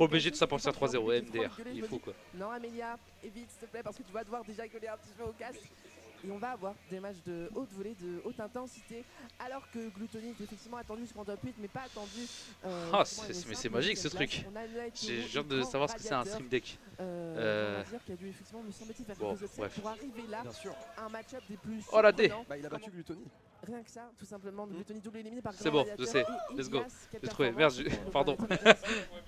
Pas obligé de ça pour faire 3-0 MDR, il faut quoi. Non, Amelia, évite s'il te plaît parce que tu vas devoir déjà coller un petit peu au casque. Et on va avoir des matchs de haute volée, de haute intensité, alors que Gluttony est effectivement attendu jusqu'en top 8, mais pas attendu. Ah, mais c'est magique ce truc. J'ai genre de savoir ce que c'est un stream deck. On va dire qu'il a dû effectivement, me semble-t-il, faire Bon, quelques upsets bref. pour arriver là. Bien sûr. Un match-up des plus Oh la D. surprenants. Bah, il a battu Gluttony. Rien que ça, tout simplement. Gluttony double éliminé par C'est Grand bon, je Radiateur sais. et Let's go. Ilias, quelle J'ai trouvé. performance Merde, pour pardon.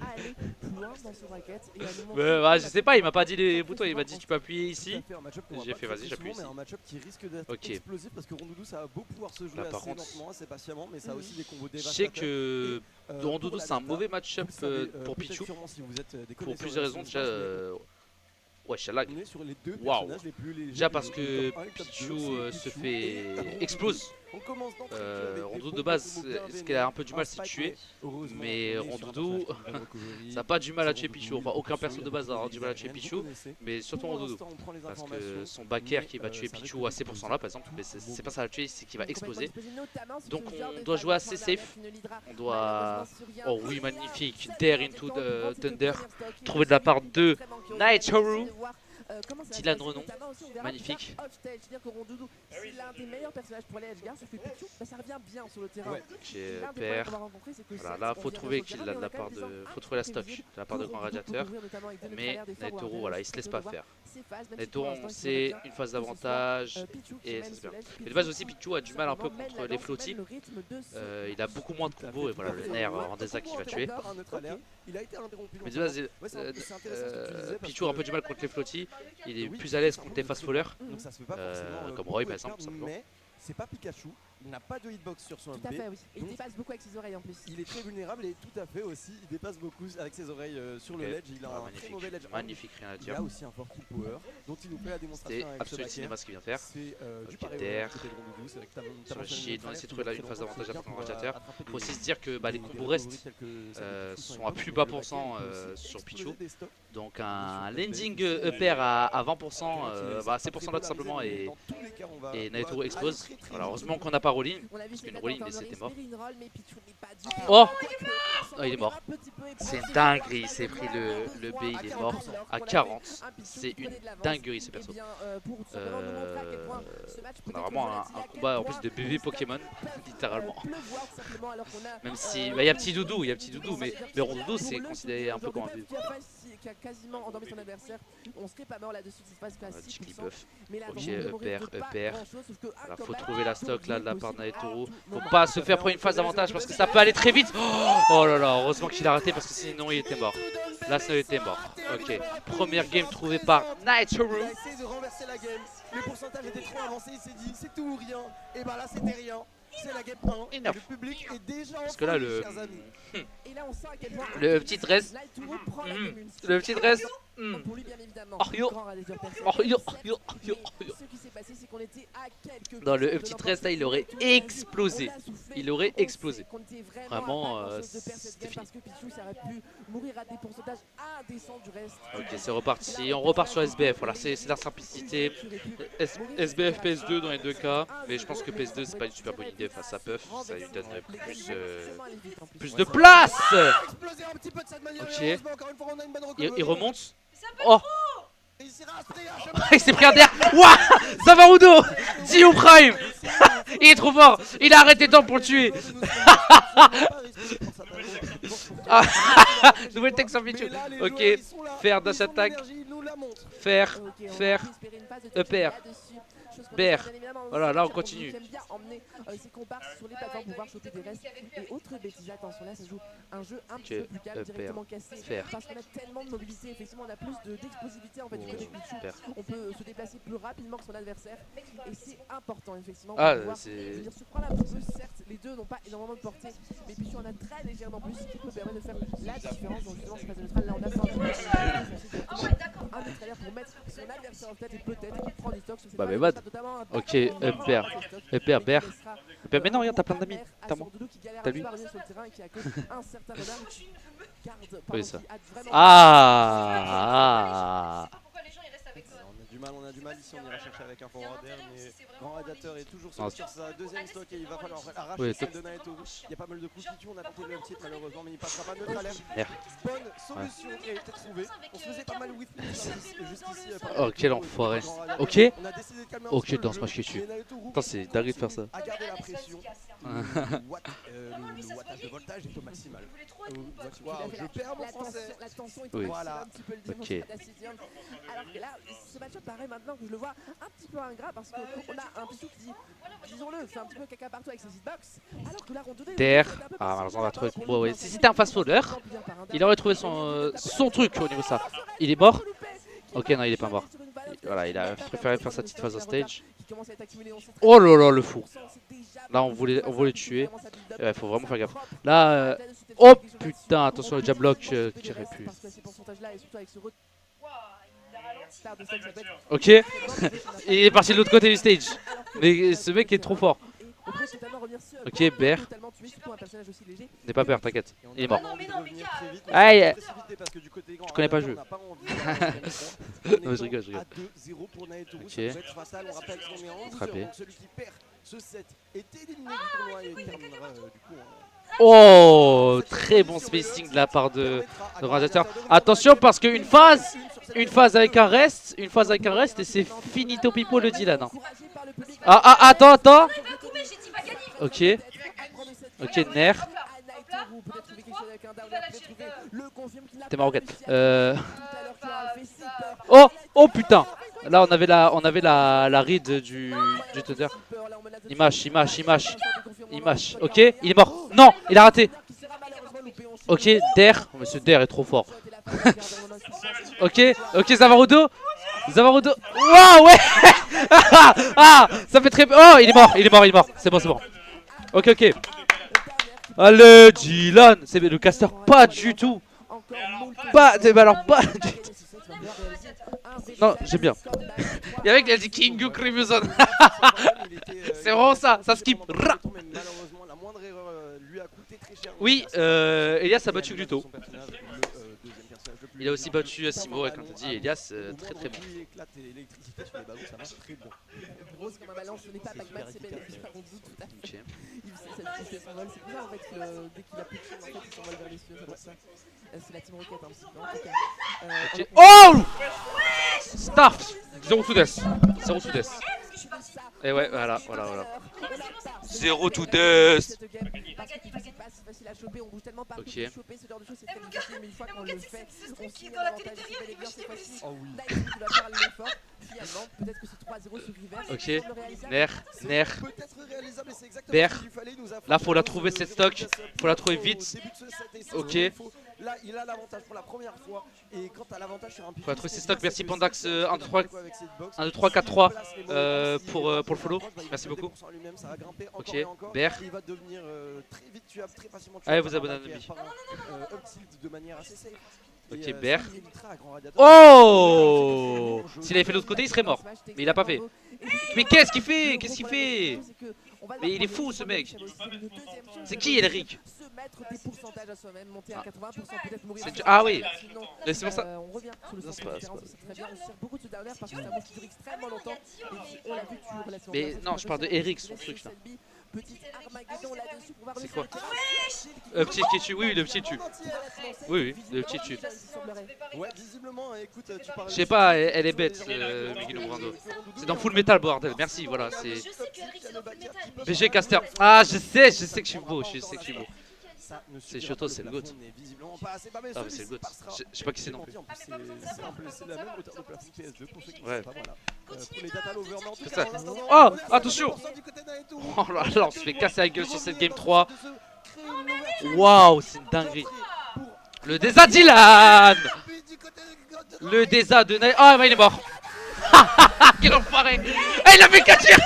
aller plus loin dans ce bracket et à nous montrer Bah, je la sais pas, il m'a pas puissance dit les de boutons, il m'a dit tu peux appuyer Tout ici. à fait, un match-up qu'on va J'ai pas fait très vas-y, souvent, j'appuie mais ici. un match-up qui risque d'être Ok. explosif parce que Rondoudou ça va beau pouvoir se jouer Là, par assez contre, lentement, assez patiemment, mais ça a aussi des combos Je dévastateurs. sais que Rondoudou pour c'est un la mauvais Vita, match-up vous savez, pour peut-être Pichu. sûrement si vous êtes des Pour connaisseurs plusieurs de raisons. ce Déjà, sport, ouais, je lag. on est sur les deux Waouh. personnages les plus légers. Déjà parce du que top 1 et top 2, Pichu c'est se Pichu fait et Rondoudou. explose. On commence d'entrée de jeu avec des Rondoudou de combos base, bien ce qu'elle a un peu du vénères, mal c'est de spike, tuer. heureusement, Mais on est sur un Rondoudou, personnage qui vient de recovery, ça n'a pas du mal à c'est tuer Rondoudou, Pichu. Enfin, il est aucun Pichu, perso il de a base n'a beaucoup du mal à tuer d'arènes, Pichu. vous connaissez. Mais surtout Pour Rondoudou. l'instant, on prend les Parce que informations, son backer qui va mais, tuer ça Pichu risque à de ces pourcents-là par exemple, mais c'est pas ça à tuer, c'est qu'il va exploser. Donc on doit jouer assez safe. On doit... Oh oui, magnifique. Dare into the Thunder. Trouvé de la part de Nightoru. Dylan Renon, magnifique. C'est l'un des meilleurs personnages pour aller Edgeguard, sauf que Pichu, ça revient bien sur le terrain. Ouais. J'ai père. Voilà, là faut trouver qu'il a de la part de... Faut trouver la stock de la part de Grand Radiateur. Mais Nightoru, voilà, il se laisse pas faire. Nightoru, on sait une phase d'avantage et ça c'est bien. Mais de base aussi Pichu a du mal un peu contre les floaties. Il a beaucoup moins de combos et voilà le nerf en désac qui va tuer. Mais de base, Pichu a un peu du mal contre les floaties. Il est plus à l'aise contre les fast fallers. Comme Roy par exemple, simplement. Mais c'est pas Pikachu, il n'a pas de hitbox sur son Tout à MP. fait, oui. Et il dépasse beaucoup avec ses oreilles en plus. Il est très vulnérable et tout à fait aussi, il dépasse beaucoup avec ses oreilles sur le ledge. Il a un très mauvais ledge. Magnifique, rien à Il dire. a aussi un fort kill power dont il nous fait la démonstration C'était avec ce Absolute backer. Cinéma ce qu'il vient de faire. C'est du Ok, pareil terre. côté de Rondoudou, c'est vrai que t'as Sur le mentionné shield, on le essaie de trailer, trouver là une phase d'avantage à bien Grand pour, Radiateur. attraper Faut des- aussi se dire que bah, les des combos recoveries rest tels que celles que Pichu sont à évoque, plus mais bas le pourcent backer, il peut aussi sur Pichu. exploser des stocks. Donc un landing upper à 20%, bah, ces pourcents là tout simplement et Nightoru explose. Alors heureusement qu'on n'a pas rolling. Parce qu'une rolling mais c'était mort. Oh, oh, il est mort. C'est une dinguerie, il s'est pris le B, il est mort à 40. C'est une dinguerie ce perso. On a vraiment un combat en plus de bébé Pokémon, littéralement. Même si, bah, il y a petit doudou, mais Rondoudou c'est considéré un peu comme un bébé. Qui a quasiment endormi son adversaire. On serait pas mort là-dessus, c'est pas à 6%. Chickly buff. Mais là, Ok, vraiment, upper, de pas upper. grand-chose, sauf que un Voilà, faut combat trouver la stock là de la part de possible Nightoru. à tout Faut moment. pas se faire prendre une phase d'avantage parce que ça peut aller très vite. Oh là là, heureusement qu'il a arrêté parce que sinon il était mort. Là ça était mort. Ok, première game trouvée par Nightoru. Il a essayé de renverser la game. Le pourcentage était trop avancé, il s'est dit c'est tout ou rien. Et bah là c'était rien. C'est la game 1. Enough. Le public est déjà en Parce que là folie, le chers amis. Et là, on sent à quel point le petit dress. Nightoru prend la game une Le petit dress. pour lui, bien évidemment. Oh, yo. Grand radiateur perso. Oh, yo, Certes, yo, yo, mais yo. Ce qui s'est passé, c'est qu'on était à quelques Dans le pourcents de petit l'emporter. dress là il aurait On l'a explosé. soufflé. Il aurait On explosé. sait qu'on était Vraiment, à pas grand-chose de perdre cette c'était game parce que Pichu, ça aurait pu mourir à des pourcentages indécents du reste. Ok, c'est reparti. On repart sur SBF. Voilà, c'est la simplicité. SBF PS2 dans les deux cas. Mais je pense que PS2 c'est pas une super bonne idée face à Puff. Ça lui donne plus de place. Explosé un petit peu de cette manière. Ok. Heureusement, encore une fois, on a une bonne recovery. Il remonte. Oh, Il s'est rastré un chemin. il s'est pris un derrière. Ouah, Zavarudo, Dio Prime. Il est trop fort. Il a arrêté temps pour le tuer. Nouvelle tech sur Pichu. Ok, faire dash attack. Faire, upper. Bear. Voilà, là on continue. J'aime bien emmener ses comparses sur les plateformes pour pouvoir choper des restes et autres bêtises. Attention, là ça joue un jeu un petit peu plus calme, directement cassé. Faire. Parce qu'on a tellement de mobilité, effectivement, on a plus d'explosivité en fait du côté de Pichu. Super. On peut se déplacer plus rapidement que son adversaire et c'est important, effectivement. Ah, pour pouvoir c'est. venir surprendre un petit peu. Certes, les deux n'ont pas énormément de portée, mais Pichu en a très légèrement plus, ce qui peut permettre de faire la différence. Donc, justement, cette phase neutrale, là on a un neutralaire pour mettre son adversaire en tête et peut-être prendre du stock sur cette Bah, mais phase, what? notamment un Ok, pack upper. Upper, bear. Mais non, regarde, t'as plein d'amis. T'as moi. T'as lui. Oui, ça. On Ah, a du mal, on a a du mal ici, on ira chercher avec un forwarder, mais Grand Radiateur est toujours Non, sur sa deuxième stock et il va falloir arracher oui, celle de Naetoru. Il y a pas mal de coups qui tuent, on a tenté le titre malheureusement, mais il passera pas neutre à l'air. Merde. Bonne solution qui a été trouvée. On se faisait pas mal with jusqu'ici. Oh, quel enfoiré. Ok. On a décidé de calmer un Ok, petit peu dans le ce jeu, match qui tue. mais Naetoru Putain, c'est dingue de faire ça. a gardé la pression. Le wattage de voltage est au maximal. Waouh, je perds mon français. La tension est Oui. voilà. Un petit peu le Ok. dimanche d'Acidium. Alors que là, ce match-up paraît maintenant que je le vois un petit peu ingrat parce qu'on a un Pichou qui dit, disons-le, fait un petit peu caca partout avec ses hitbox. Alors que là, Rondonnet. Terre. Ah, malheureusement, on va trouver. Bon, ouais. Si c'était un fast-folder, il aurait trouvé son truc au niveau de ça. Il est mort. Ok, non, il est pas mort. Voilà, il a préféré faire sa petite phase en stage. Oh là là, le fou. Là, on voulait tuer. Il faut vraiment faire gaffe. Là, oh putain, attention le jab block qui aurait pu. Ok. Il est parti de l'autre côté du stage. Mais ce mec est trop fort. Ok, Bear. N'aie pas peur, t'inquiète. Il est mort. Aïe. Je connais pas le jeu. Non, je rigole, je rigole. Ok. Attrapé. Oh, très bon spacing de la part de Radiateur. Attention parce qu'une phase avec un rest, et c'est finito pipo le Dylan. Ah, attends. Ok. Ok, Ner. T'es marocaine. Oh putain. Là on avait la read du Thunder. Image. Ok, il est mort. Non, il a raté. Ok, Der. Oh, mais ce Der est trop fort. Ok, Zavarudo. Waouh, ouais. Ah, ça fait très. Oh, il est mort. C'est bon. Ok. Allez, Dylan. C'est le caster, pas du tout. Pas du tout. Non, j'aime bien. Et avec il a dit King of Crimson. C'est vraiment ça skip. Oui, Elias a battu Gluto. Il a aussi battu Asimo, et comme tu dis, Elias, très bon. Rose comme un ballon, ce n'est pas Pac-Man, c'est bel et bien Ronzo tout à fait. Il fait s'envole, c'est pour ça en fait que dès qu'il a plus de choses, en fait, il s'envole vers les cieux, c'est pour ça. C'est la Team Rocket un petit peu en tout cas. Oh Staff 0 to death. Et ouais, voilà. 0 to death. Facile à choper, on bouge tellement partout. Ok. Choper ce genre de choses, c'est très difficile, mais une fois qu'on le fait, on signe l'avantage. C'est bel et bien cette fois-ci. Là, il va faire l'effort. Finalement, peut-être que ce 3-0 sur River. Ok. Ner. Ber. Là, faut la trouver cette stock. Faut la trouver vite. Ok. Là, il a l'avantage pour la première fois. Et quand tu as l'avantage sur un pic. Faut la trouver cette stock. Merci Pandax 1, 2, 3, 4, 3 pour le follow. Merci beaucoup. Ok. Ber. Il va devenir très vite tuable, très facilement tuable. Allez, vous abonnez à Nobi. De manière assez safe. Ok, Ber. Oh! S'il avait fait de l'autre côté, il serait mort. Mais il a pas fait. Mais qu'est-ce qu'il fait? Mais il est fou ce mec. C'est qui Elric? Ah oui. C'est pour ça. On revient sur le centre de référence, c'est très bien. On sert beaucoup de downer parce que ça dure extrêmement longtemps. Et on l'a vu tuer relativement. Mais non, je parle de Eric, son truc là. Petit Armageddon là-dessus pour voir c'est quoi? Petit qui tue, oui, le petit tue. Oui, le petit tue. Ouais, visiblement, écoute, tu parles. Je sais pas, elle est bête, Megino Brando. C'est dans Full Metal, bordel, merci, voilà, c'est. BG Caster. Ah, je sais que je suis beau, C'est Shoto, c'est le GOAT. Ah, mais c'est le GOAT. Je sais pas qui c'est non plus. C'est la même hauteur de plafond PS2 pour ceux qui ouais. savent pas, voilà. Pour les data lovers, mais en tout cas, oh, attention. Oh là là, on se fait casser la gueule sur cette game 3. Waouh, c'est une dinguerie. Le Deza Dylan. Le Deza de Naï. Oh, bah, il est mort. Quel enfoiré. Il a fait capture.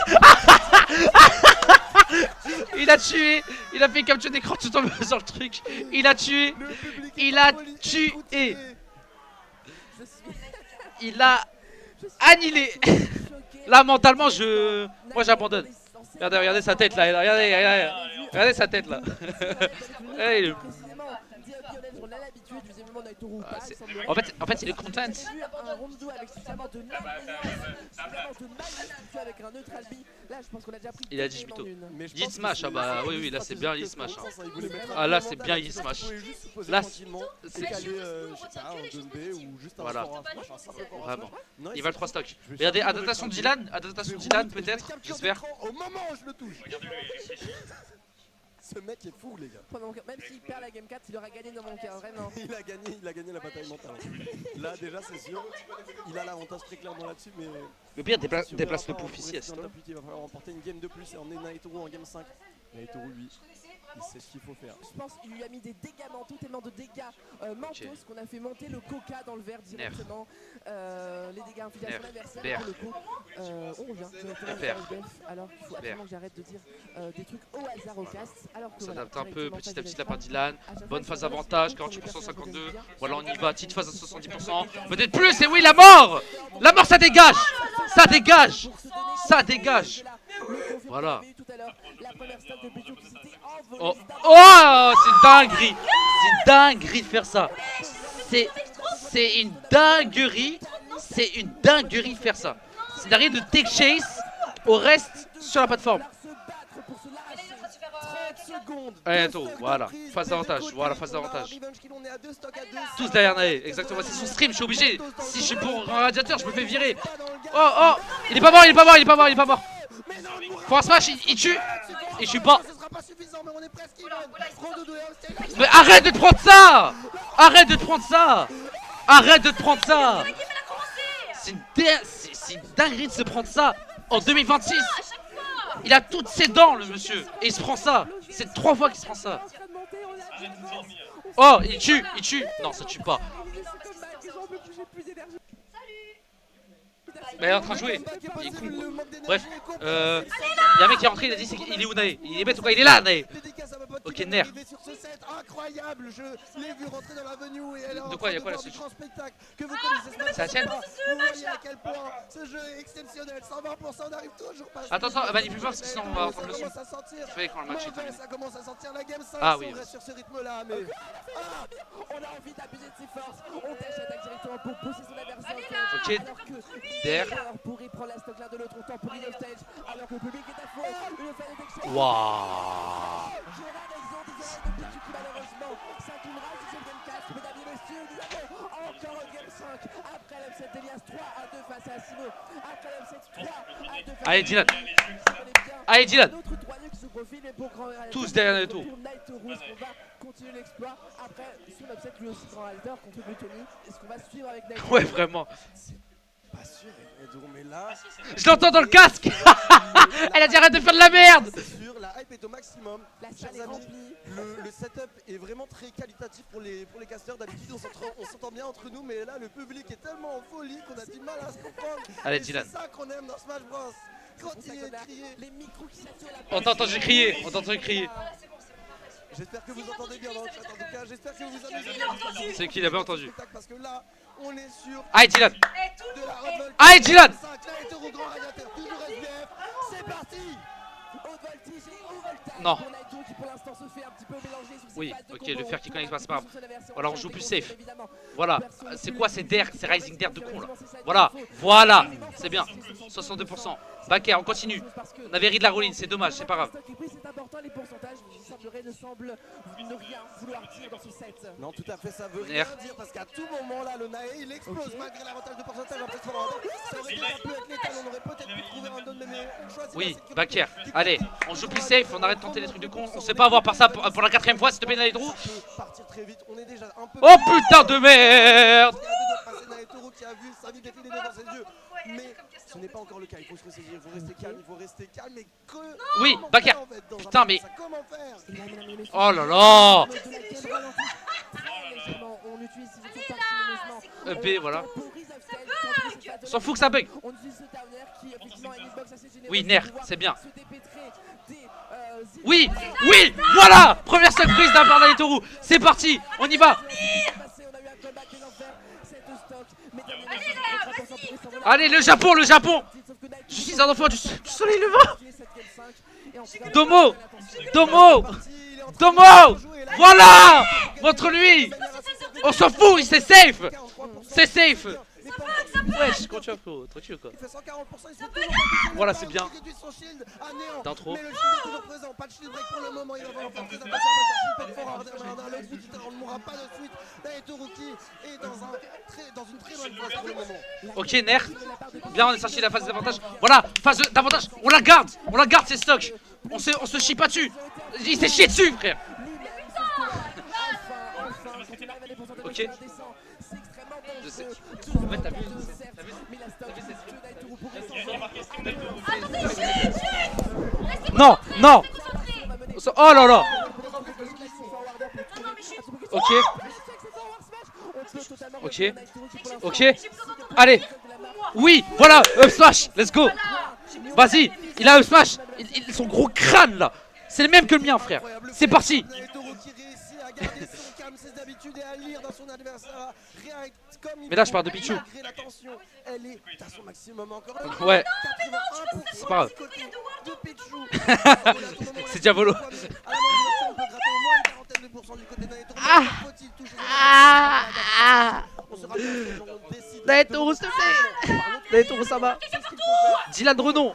Il a tué. Il a fait capture d'écran tout en faisant le truc. Il a tué. Il a annihilé. Là, mentalement, moi j'abandonne. Regardez sa tête là. Regardez sa tête là. on a l'habitude, visiblement Naitoru. En fait, il est content. Un rondo avec suffisamment de avec un neutral B. Là, je pense qu'on a déjà pris. Il a dit plutôt. Hit smash, ah bah oui, là c'est bien hit smash. Ah là c'est bien hit smash. Là c'est calé, je sais pas, un 2B ou juste un voilà. Vraiment. Il va le 3 stock. Regardez, adaptation de Dylan peut-être, j'espère. Au moment où je le touche. Ce mec est fou, les gars. Même s'il perd la game 4, il aura gagné dans mon cas, vraiment. il a gagné la bataille mentale. Là, déjà, c'est sûr. Il a l'avantage très clairement là-dessus, mais. Le pire, déplace le pouf ici à ce temps. Il va falloir remporter une game de plus et emmener Naitoru en game 5. Naitoru, lui, il sait ce qu'il faut faire. Je pense qu'il lui a mis des dégâts mentaux, tellement de dégâts mentaux, ce qu'on a fait monter le coca dans le verre directement. Les dégâts infligés à son adversaire. Pour le coup, on revient directement vers SBF, alors qu'il faut absolument que j'arrête de dire des trucs au hasard au cast. Alors que ça adapte un peu petit à petit de la part d'Ilan. Bonne phase d'avantage, 48% 52. Voilà, on y va, petite phase à 70%. Peut-être plus, et oui, la mort! La mort, ça dégage! Ça dégage! Ça dégage! Voilà. Oh, oh, c'est dinguerie! C'est dinguerie de faire ça! C'est une dinguerie! C'est une dinguerie de faire ça! C'est d'arriver de take chase au reste sur la plateforme. Allez, voilà, phase d'avantage, voilà, phase d'avantage. Tous derrière Nae, exactement, c'est son stream, je suis obligé. Si je suis pour un radiateur, je me fais virer. Oh, oh, il est pas mort, il est pas mort, il est pas mort, il est pas mort. Pour un smash, il tue. Il tue pas. Mais arrête de te prendre ça. Arrête de te prendre ça. Arrête de te prendre ça. C'est une dinguerie de se prendre ça en 2026. Il a toutes ses dents, le monsieur, et il se prend ça. C'est 3 fois qu'il se prend ça. Oh, il tue, il tue. Non, ça tue pas. Mais il est en train de jouer. Il est cool. Bref, il y a un mec qui est rentré, il a dit il est où Nae? Il est bête ou quoi? Il est là, Nae. Ok, nerf. Incroyable, je l'ai vu rentrer dans l'avenue et elle de quoi? Il y a quoi là-dessus? C'est la tienne? Vous voyez à quel point ce jeu est exceptionnel. 120%, on arrive toujours pas. Attends, manipule pas parce que sinon on va prendre le son. Fais quand le match est terminé. Ça commence à sortir la game 5. Ah oui. On reste sur ce rythme-là, mais. On a envie d'abuser de ses forces. On tâche l'attaque directement pour pousser son adversaire. Ok, der. Pour y prendre la stock l'un de l'autre, on temporise le stage alors que le public est à fond. Une fin de Waouh. Malheureusement, ça tournera sur cette game 4. Mesdames et messieurs, nous avons encore une game 5. Après l'upset d'Elias, 3-2 face à Simo. Après l'upset 3-2 face à Allez, Dylan. Allez, Dylan. Tous derrière Naito. Pour Naitoru, est-ce qu'on va continuer l'exploit après son upset lui aussi grand halter contre Butoni? Est-ce qu'on va suivre avec Naitoru? Ouais, vraiment. Pas sûr, mais là. Je l'entends dans le casque. Elle a dit arrête de faire de la merde. C'est sûr, la hype est au maximum. Chers amis, le setup est vraiment très qualitatif pour les casters. D'habitude, on s'entend bien entre nous, mais là, le public est tellement en folie qu'on a du mal à se comprendre. Allez, Dylan. C'est ça qu'on aime dans Smash Bros. Continuez de crier. Les micros qui saturent la On t'a entendu crier, on t'a entendu crier. J'espère que vous entendez bien dans le chat en tout cas. J'espère que vous amusez. C'est qui l'a bien entendu. Parce que là, on est sur. Allez, Dylan. De la Revolt. Allez, Dylan. C'est parti. Non. Oui, ok, le fer qui connecte pas, c'est pas grave. Voilà, on joue plus safe. Voilà, c'est quoi? C'est d'air, c'est Rising d'air de con là. Voilà, voilà, c'est bien. 62%. Backer, on continue. On avait ri de la rouline, c'est dommage, c'est pas grave. C'est important, les pourcentages ne semblent ne rien vouloir dire dans ce set. Non, tout à fait, ça veut rien dire parce qu'à tout moment là, le Nae il explose malgré l'avantage de pourcentage. Après, ça aurait déjà pu être létal, on aurait peut-être pu trouver un autre, mais on choisit. Oui, Backer, allez, on joue plus safe, on arrête de tenter des trucs de con. On se fait pas avoir par ça pour la 4ème fois, s'il te plaît, Naitoru. Partir très vite, on est déjà un peu. Oh putain de merde! Naitoru qui a vu sa vie défiler devant ses yeux. Mais ce n'est pas encore le cas, il faut se ressaisir, il faut rester calme, il faut rester calme. Mais que. Oui, Backer! Putain, mais. Comment faire? Oh là là! EP, voilà. On s'en fout que ça bug. Oui, nerf, c'est bien. Oui, oui, voilà. Première surprise d'un part d'Naitoru. C'est parti, on y va. Allez, le Japon, le Japon. Je suis un enfant du soleil levant. Domo, Domo, Domo. Voilà. Montre-lui. On s'en fout, c'est safe. C'est safe. Wesh, quand tu vas frérot, tranquille quoi. Voilà, c'est bien. D'intro. Ok, nerf. Bien, on est sorti de la phase d'avantage. Voilà, phase d'avantage. On la garde ces stocks. On se chie pas dessus. Il s'est chié dessus, frère. Ok. Je sais. En fait, t'as vu Non, non. Oh là là. Ok. Ok. Ok. Allez. Oui, voilà, up smash. Let's go. Vas-y, il a up smash. Son gros crâne là. C'est le même que le mien, frère. C'est parti. Mais là je parle de Pichu. Ouais. C'est pas grave. C'est Diavolo. Naito, s'il te plaît. Naito, ça va. Dylan Renon.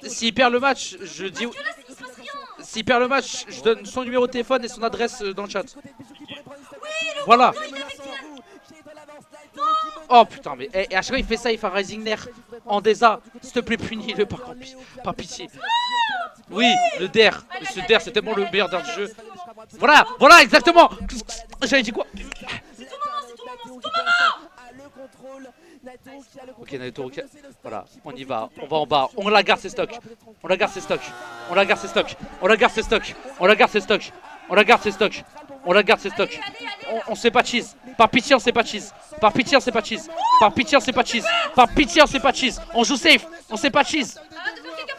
S'il perd le match, je dis. S'il perd le match, je donne son numéro de téléphone et son adresse dans le chat. Voilà. Oh putain, mais à chaque fois il fait ça, il fait un Rising Nair en Deza. S'il te plaît, punis-le par pitié. Oui, le DER. Ce DER, c'est tellement le meilleur DER du jeu. Voilà, voilà, exactement. J'avais dit quoi? Ok, Naito, ok. Voilà, on y va, on va en bas, on la garde ses stocks. On la garde ses stocks. On la garde ses stocks. On la garde ses stocks. On la garde ses stocks. On la garde ses stocks. On la garde ses stocks. On se fait pas cheese. Par pitié, on se fait pas cheese. Par pitié, on se fait pas cheese. Par pitié, on se fait pas cheese. Par pitié, on se fait pas cheese. On joue safe. On se fait pas cheese.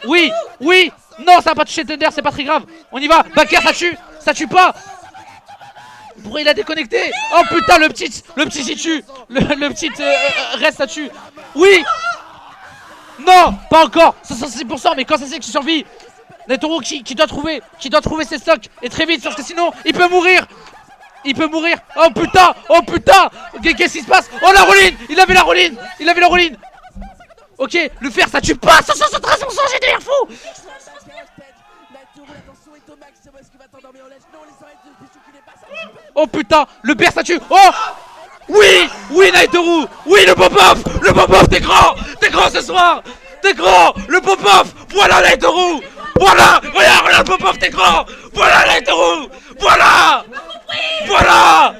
Oui, oui. Non, ça va pas toucher Thunder, c'est pas très grave. On y va. Backer, ça tue. Ça tue pas. Pourquoi il a déconnecté? Oh putain, le petit s'y tue. Le petit reste, ça tue. Oui. Non, pas encore. 66%, mais quand ça c'est que tu survis. Netoro qui doit trouver ses stocks. Et très vite, parce que sinon, il peut mourir. Il peut mourir. Oh putain. Oh putain. Qu'est-ce qui se passe? Oh la rouline. Il avait la rouline. Il avait la rouline. Ok, le fer, ça tue pas. 173%, j'ai des fou. Oh putain, le père ça tue. Oh. Oui, oui Naitoru. Oui le pop-off. Le pop-off, t'es grand ce soir. T'es grand, le pop-off. Voilà Naitoru. Voilà, regarde le pop-off, t'es grand. Voilà Naitoru. Voilà. Voilà.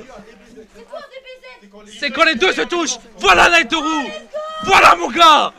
C'est quand les deux se touchent. Voilà Naitoru. Voilà mon gars.